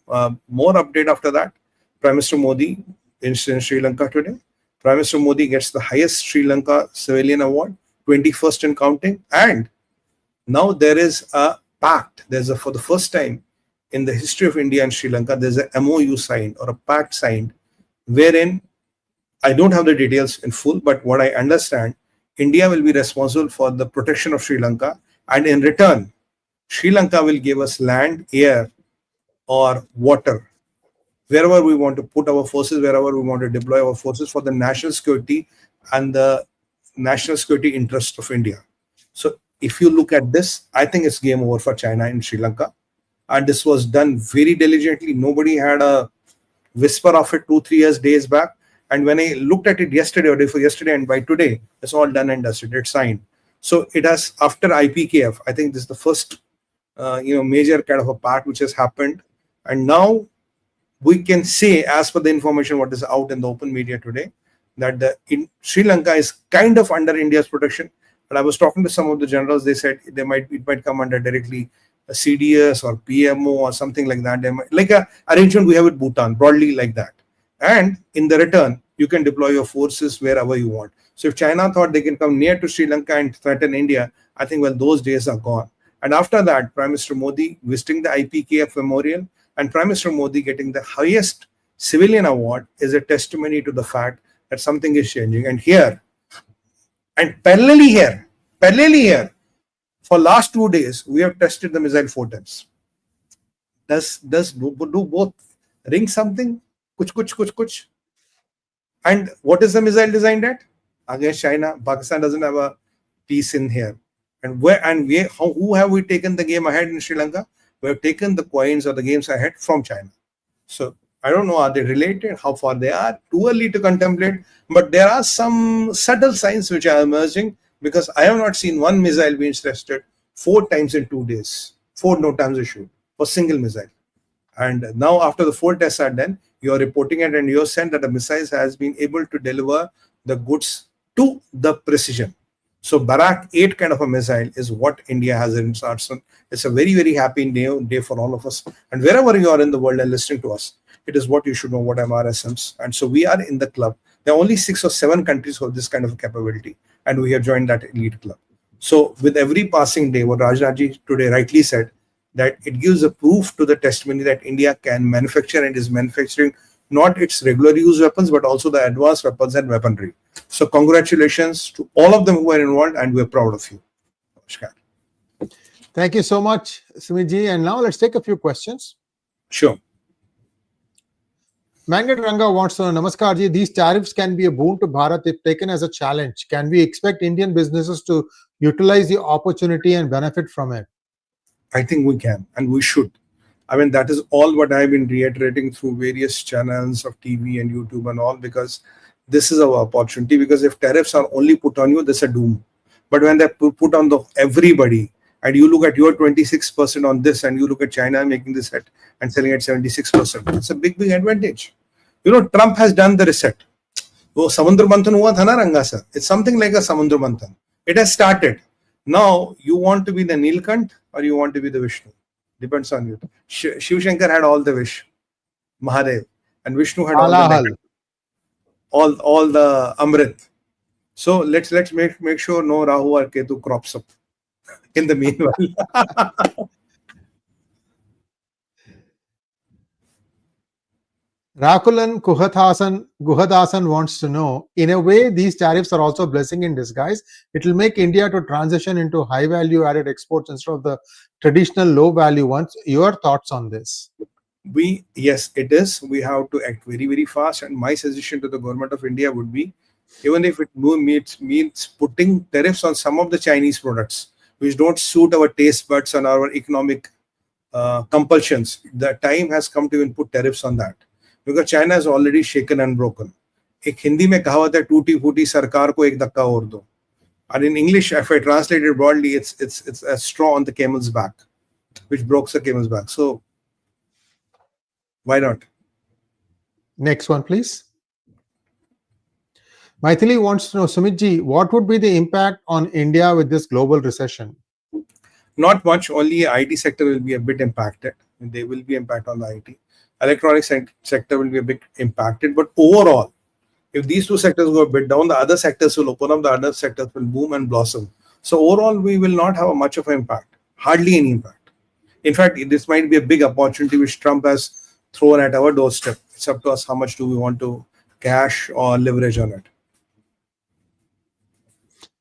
more update after that. Prime Minister Modi in Sri Lanka today. Prime Minister Modi gets the highest Sri Lanka civilian award, 21st in counting. And now there is a pact. For the first time in the history of India and Sri Lanka, there's a MOU signed or a pact signed, wherein I don't have the details in full, but what I understand, India will be responsible for the protection of Sri Lanka, and in return, Sri Lanka will give us land, air, or water, wherever we want to put our forces, wherever we want to deploy our forces for the national security and the national security interest of India. So if you look at this, I think it's game over for China in Sri Lanka. And this was done very diligently. Nobody had a whisper of it 2-3 days back. And when I looked at it yesterday or day for yesterday, and by today, it's all done and dusted. It's signed. So it has, after 𝗣𝗡𝗏, I think this is the first major kind of a part which has happened. And now we can say, as per the information what is out in the open media today, that Sri Lanka is kind of under India's protection. But I was talking to some of the generals. They said it might come under directly a CDS or PMO or something like that. They might, like a arrangement we have with Bhutan, broadly like that. And in the return, you can deploy your forces wherever you want. So if China thought they can come near to Sri Lanka and threaten India, I think, well, those days are gone. And after that, Prime Minister Modi visiting the 𝗣𝗡𝗏 memorial and Prime Minister Modi getting the highest civilian award is a testimony to the fact that something is changing. And here, and parallelly here, for last 2 days, we have tested the missile 4 times. Does do both ring something? Kuch. And what is the missile designed at? Against China. Pakistan doesn't have a piece in here. And who have we taken the game ahead in Sri Lanka? We have taken the coins or the games ahead from China. So I don't know, are they related? How far they are? Too early to contemplate. But there are some subtle signs which are emerging, because I have not seen one missile being tested 4 times in 2 days. 4 NOTAMs issued for single missile. And now after the 4 tests are done, you are reporting it and you are saying that the missile has been able to deliver the goods to the precision. So Barak 8 kind of a missile is what India has in its arsenal. It's a very, very happy day for all of us. And wherever you are in the world and listening to us, it is what you should know, what MRSAMs. And so we are in the club. There are only 6 or 7 countries who have this kind of capability, and we have joined that elite club. So with every passing day, what Rajnath today rightly said, that it gives a proof to the testimony that India can manufacture and is manufacturing not its regular use weapons, but also the advanced weapons and weaponry. So congratulations to all of them who are involved, and we're proud of you. Namaskar. Thank you so much, Sumit ji. And now let's take a few questions. Sure. Mangat Ranga wants to know, Namaskar ji, these tariffs can be a boon to Bharat if taken as a challenge. Can we expect Indian businesses to utilize the opportunity and benefit from it? I think we can, and we should. I mean, that is all what I've been reiterating through various channels of TV and YouTube and all, because this is our opportunity. Because if tariffs are only put on you, that's a doom. But when they're put on everybody, and you look at your 26% on this, and you look at China making this at and selling at 76%, it's a big advantage. You know, Trump has done the reset. वो समुद्र मंथन हुआ था ना रंगा sir. It's something like a समुद्र मंथन. It has started. Now you want to be the Neelkant or you want to be the Vishnu. Depends on you. Shiv Shankar had all the wish, Mahadev, and Vishnu had all the Amrit. So let's make sure no Rahu or Ketu crops up in the meanwhile. Rakulan Guhadasan wants to know, in a way, these tariffs are also a blessing in disguise. It will make India to transition into high value added exports instead of the traditional low value ones. Your thoughts on this? Yes, it is. We have to act very, very fast. And my suggestion to the government of India would be, even if it means putting tariffs on some of the Chinese products, which don't suit our taste buds and our economic compulsions, the time has come to even put tariffs on that. Because China is already shaken and broken. एक हिंदी में कहावत है, टूटी फूटी सरकार को एक धक्का और दो. And in English, if I translate it broadly, it's a straw on the camel's back, which broke the camel's back. So why not? Next one, please. Maithili wants to know, Sumit ji, what would be the impact on India with this global recession? Not much, only IT sector will be a bit impacted. There will be impact on the IT. Electronic sector will be a bit impacted, but overall, if these two sectors go a bit down, the other sectors will open up, the other sectors will boom and blossom. So overall, we will not have much of an impact, hardly any impact. In fact, this might be a big opportunity which Trump has thrown at our doorstep. It's up to us how much do we want to cash or leverage on it.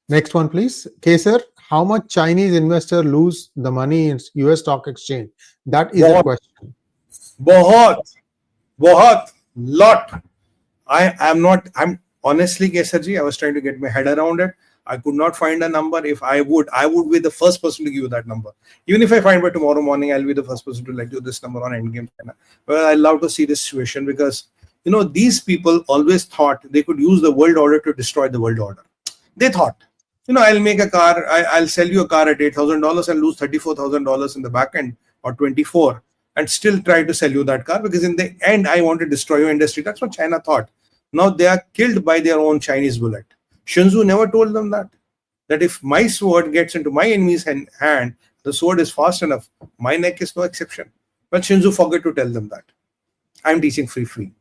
Next one, please. Sir, how much Chinese investor lose the money in US stock exchange? That is a question. बहुत, lot. I'm honestly, 𝗟𝗡𝗙, I was trying to get my head around it. I could not find a number. If I would be the first person to give you that number. Even if I find by tomorrow morning, I'll be the first person to let you this number on Endgame China. Well, I love to see this situation because, these people always thought they could use the world order to destroy the world order. They thought, I'll make a car, I'll sell you a car at $8,000 and lose $34,000 in the back end, or 24, and still try to sell you that car because in the end, I want to destroy your industry. That's what China thought. Now they are killed by their own Chinese bullet. Sun Tzu never told them that if my sword gets into my enemy's hand, the sword is fast enough. My neck is no exception. But Sun Tzu forgot to tell them that. I'm teaching free.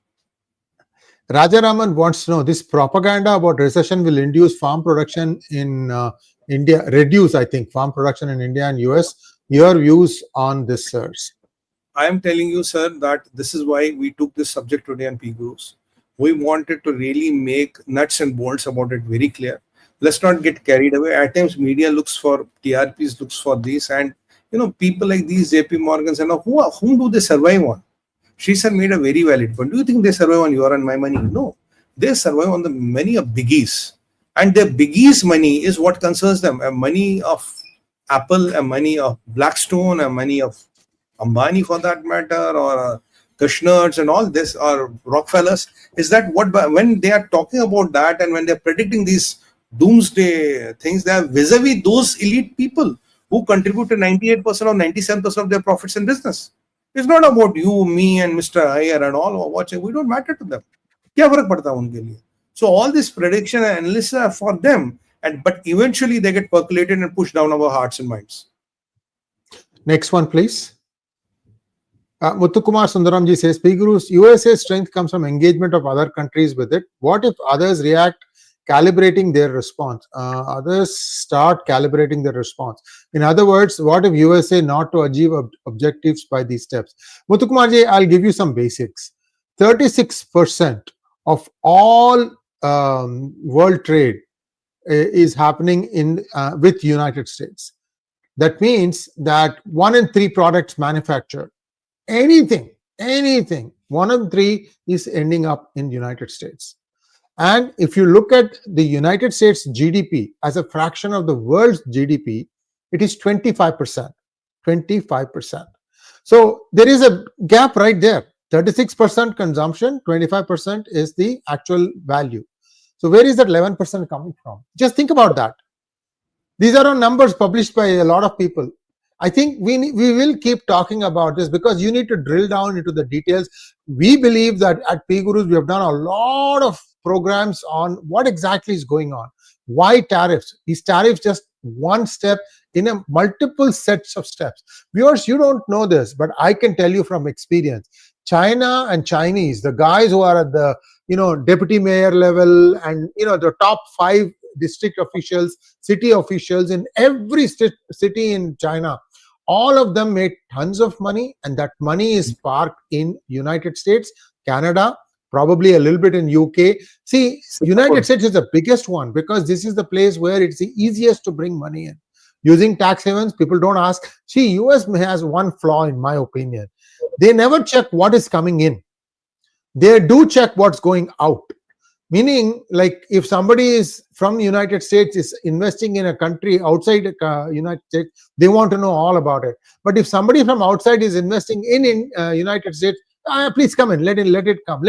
Rajaraman wants to know, this propaganda about recession will induce farm production in India, reduce, I think, farm production in India and US. Your views on this, sirs? I am telling you, sir, that this is why we took this subject today on P-Gurus. We wanted to really make nuts and bolts about it very clear. Let's not get carried away. At times, media looks for TRPs, looks for this, and people like these JP Morgans, whom do they survive on? Sree sir made a very valid point. Do you think they survive on your and my money? No, they survive on the money of biggies, and their biggies money is what concerns them. A money of Apple, a money of Blackstone, a money of Ambani for that matter, or Kushners and all this, or Rockefellers, is that when they are talking about that and when they're predicting these doomsday things, they are vis-a-vis those elite people who contribute to 98% or 97% of their profits in business. It's not about you, me, and Mr. Iyer and all watching. We don't matter to them. क्या फर्क पड़ता है उनके लिए? So all this prediction and analysis are for them, but eventually they get percolated and pushed down our hearts and minds. Next one, please. Muthukumar Sundaramji says, P-Gurus, USA's strength comes from engagement of other countries with it. What if others react, calibrating their response? Others start calibrating their response. In other words, what if USA not to achieve objectives by these steps? Muthukumarji, I'll give you some basics. 36% of all world trade is happening with United States. That means that 1 in 3 products manufactured, anything, 1 in 3 is ending up in United States. And if you look at the United States GDP as a fraction of the world's GDP, it is 25%. 25%. So there is a gap right there. 36% consumption, 25% is the actual value. So where is that 11% coming from? Just think about that. These are all numbers published by a lot of people. I think we will keep talking about this because you need to drill down into the details. We believe that at P-Gurus, we have done a lot of programs on what exactly is going on. Why tariffs? These tariffs just one step in a multiple sets of steps. Viewers, you don't know this, but I can tell you from experience. China and Chinese, the guys who are at the deputy mayor level and the top 5 district officials, city officials in every city in China, all of them made tons of money, and that money is parked in United States, Canada, probably a little bit in UK. See, United States is the biggest one because this is the place where it's the easiest to bring money in. Using tax havens, people don't ask. See, US has one flaw in my opinion. They never check what is coming in. They do check what's going out. Meaning, like if somebody is from the United States is investing in a country outside United States, they want to know all about it. But if somebody from outside is investing in United States, please come in, let it come.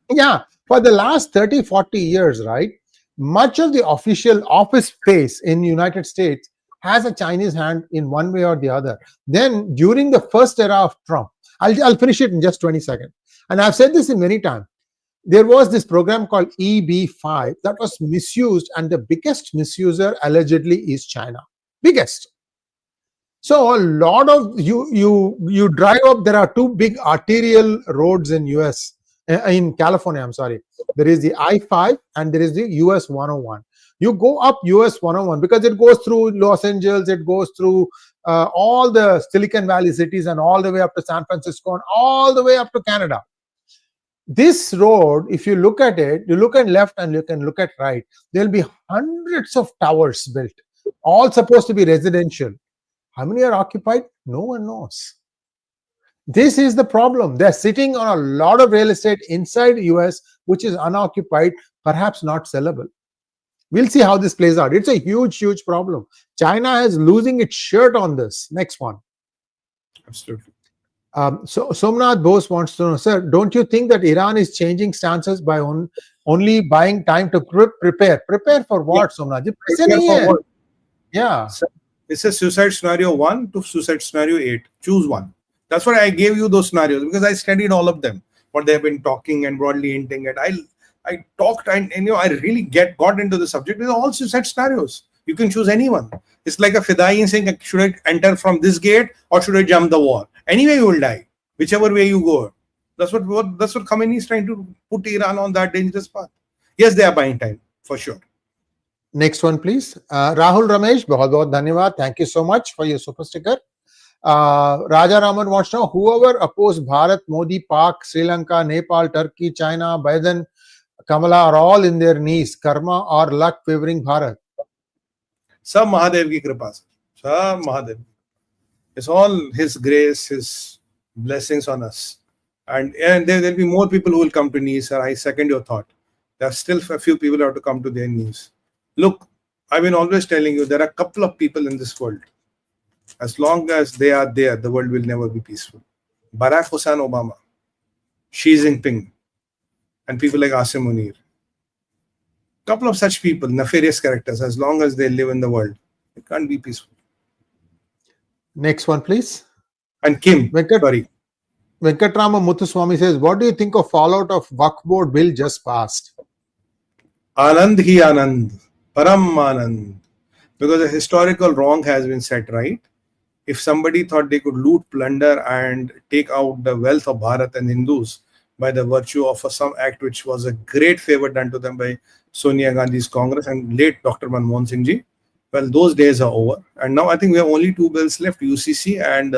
Yeah, for the last 30, 40 years, right, much of the official office space in United States has a Chinese hand in one way or the other. Then during the first era of Trump, I'll finish it in just 20 seconds. And I've said this in many times. there was this program called EB5 that was misused, and the biggest misuser allegedly is China. Biggest. So a lot of you drive up, there are two big arterial roads in California, I'm sorry. There is the I-5 and there is the US 101. You go up US 101 because it goes through Los Angeles, it goes through all the Silicon Valley cities and all the way up to San Francisco and all the way up to Canada. This road, if you look at it, you look at left and you can look at right, there will be hundreds of towers built, all supposed to be residential. How many are occupied? No one knows. This is the problem. They're sitting on a lot of real estate inside US, which is unoccupied, perhaps not sellable. We'll see how this plays out. It's a huge, huge problem. China is losing its shirt on this. Next one. Absolutely. So Somnath Bose wants to know, sir, don't you think that Iran is changing stances by only buying time to prepare? Prepare for what, Somnath? Prepare for what? Yeah. It's a suicide scenario 1 to suicide scenario 8. Choose one. That's why I gave you those scenarios, because I studied all of them, what they have been talking and broadly hinting at. I talked and I really got into the subject. These are all suicide scenarios. You can choose anyone. It's like a fidai saying, should I enter from this gate or should I jump the wall? Anyway, you will die, whichever way you go. That's what Khamenei is trying to put Iran on that dangerous path. Yes, they are buying time, for sure. Next one, please. Rahul Ramesh, 𝗏𝗏 𝗏𝗏. Thank you so much for your super sticker. Raja Raman wants to know, whoever opposed Bharat, Modi, Pak, Sri Lanka, Nepal, Turkey, China, Biden, Kamala are all in their knees. Karma or luck favoring Bharat. Sab Mahadev ki kripa. Sab Mahadev. It's all His grace, His blessings on us. And there will be more people who will come to knees, sir. I second your thought. There are still a few people who have to come to their knees. Look, I've been always telling you, there are a couple of people in this world. As long as they are there, the world will never be peaceful. Barack Hussein Obama, Xi Jinping, and people like Asim Munir. Couple of such people, nefarious characters, as long as they live in the world, it can't be peaceful. Next one, please. And Kim, Venkatrama Muthuswamy says, what do you think of fallout of Waqf board bill just passed? Anand hi Anand, Param Anand. Because a historical wrong has been set right. If somebody thought they could loot, plunder, and take out the wealth of Bharat and Hindus by the virtue of some act which was a great favor done to them by Sonia Gandhi's Congress and late Dr. Manmohan Singh ji, well, those days are over. And now I think we have only 2 bills left, UCC and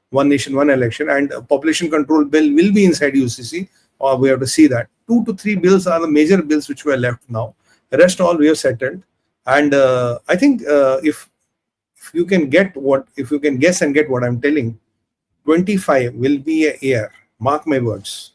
One Nation, One Election. And a population control bill will be inside UCC, or we have to see that. 2 to 3 bills are the major bills which were left now. The rest all we have settled. And I think if you can guess and get what I'm telling, 25 will be a year, mark my words,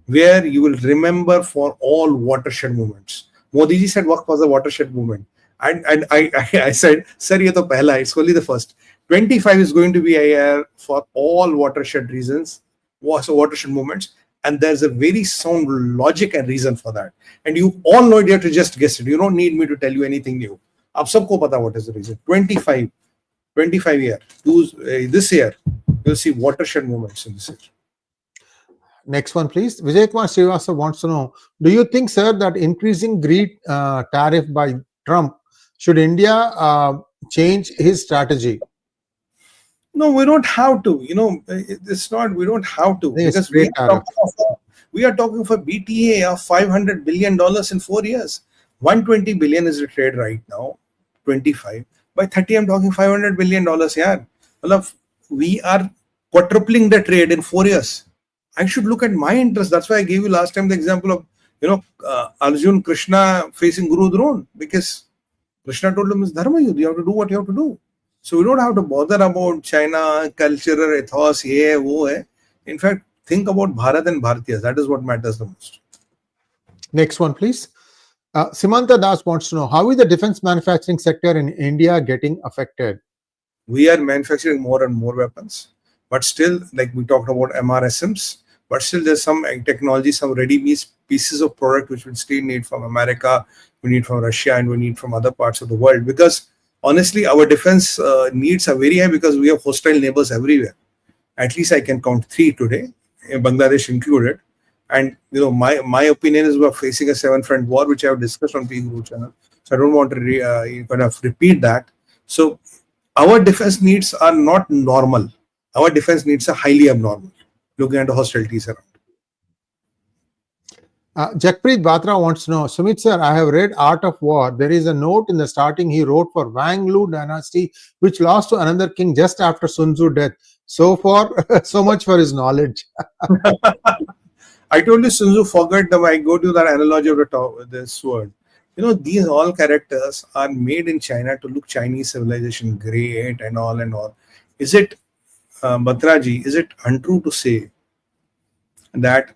where you will remember for all watershed movements. Modi ji said Waqf was a watershed movement. And I said, sir, ye to pehla, it's only the first. 25 is going to be a year for all watershed reasons, watershed movements. And there's a very sound logic and reason for that. And you all know it, you have to just guess it. You don't need me to tell you anything new. Ab sabko pata what is the reason. 25 year. This year, you'll see watershed movements in this year. Next one, please. Vijay Kumar Srivastava wants to know, do you think, sir, that increasing greed tariff by Trump, should India change his strategy? No, we don't have to. It's not, we don't have to. Because we are talking for BTA of $500 billion in 4 years. 120 billion is the trade right now, 25. By 30, I'm talking $500 billion. Yeah. Well, we are quadrupling the trade in 4 years. I should look at my interest. That's why I gave you last time the example of, Arjun, Krishna facing Guru Drona, because Krishna told him it's dharma yudh. You have to do what you have to do. So we don't have to bother about China, cultural ethos, ye, wo hai. In fact, think about Bharat and Bharatiyas. That is what matters the most. Next one, please. Simanta Das wants to know, how is the defense manufacturing sector in India getting affected? We are manufacturing more and more weapons. But still, like we talked about MRSAMs, but still there's some technology, some ready-made pieces of product which we still need from America, we need from Russia, and we need from other parts of the world. Because honestly, our defense needs are very high because we have hostile neighbors everywhere. At least I can count 3 today, Bangladesh included. And my opinion is we're facing a seven-front war, which I have discussed on 𝗖𝗏 channel. So I don't want to kind of repeat that. So our defense needs are not normal. Our defense needs are highly abnormal, looking at the hostilities around. 𝗥𝗘𝗙𝗥𝗏 wants to know, Sumit sir, I have read Art of War. There is a note in the starting he wrote for 𝗤𝗏 dynasty, which lost to another king just after Sun Tzu's death. So much for his knowledge. I told you Sun Tzu forgot them. I go to that analogy of the sword. These all characters are made in China to look Chinese civilization great and all and all. Is it, Batraji, is it untrue to say that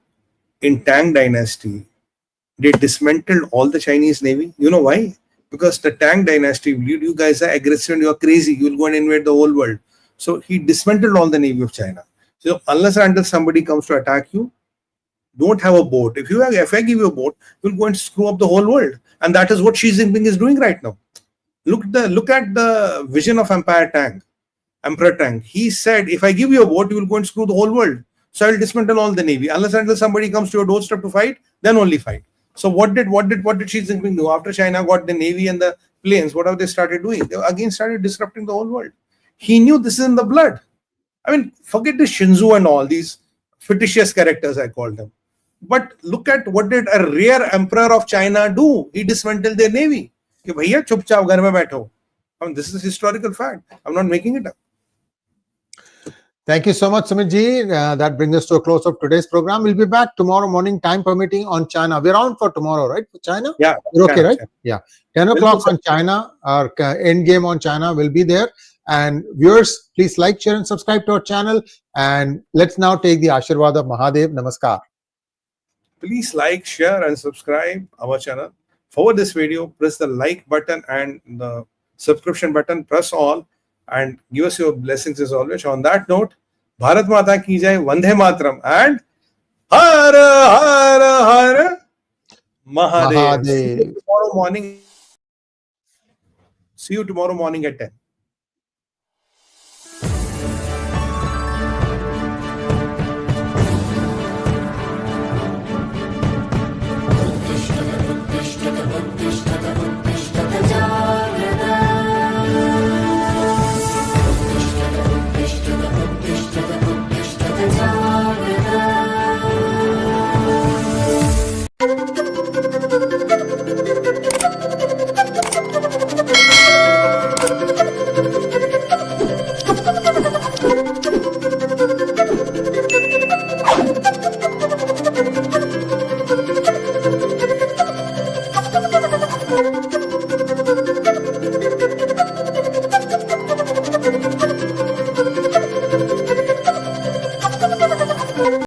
in Tang dynasty, they dismantled all the Chinese navy? You know why? Because the Tang dynasty, you guys are aggressive and you're crazy. You'll go and invade the whole world. So he dismantled all the navy of China. So unless and until somebody comes to attack you, don't have a boat. If I give you a boat, you'll go and screw up the whole world. And that is what Xi Jinping is doing right now. Look at the vision of Emperor Tang. He said, if I give you a boat, you will go and screw the whole world. So I will dismantle all the navy. Unless until somebody comes to your doorstep to fight, then only fight. So what did Xi Jinping do? After China got the navy and the planes, what have they started doing? They again started disrupting the whole world. He knew this is in the blood. I mean, forget the Shinzu and all these fictitious characters, I call them. But look at what did a rare emperor of China do? He dismantled their navy. कि भैया चुपचाप घर में बैठो. I mean, this is historical fact. I'm not making it up. Thank you so much, Sumit ji. That brings us to a close of today's program. We'll be back tomorrow morning, time permitting, on China. We're on for tomorrow, right? For China? Yeah. You're okay, China, right? China. Yeah. 10 o'clock on China. Our end game on China will be there. And viewers, please like, share, and subscribe to our channel. And let's now take the Ashirwad of Mahadev. Namaskar. Please like, share, and subscribe our channel. Forward this video, press the like button and the subscription button, press all, and give us your blessings as always. On that note, Bharat Mata ki jai, Vande Mataram, and Har Har Har Mahadev. Mahadev. See you tomorrow morning at 10.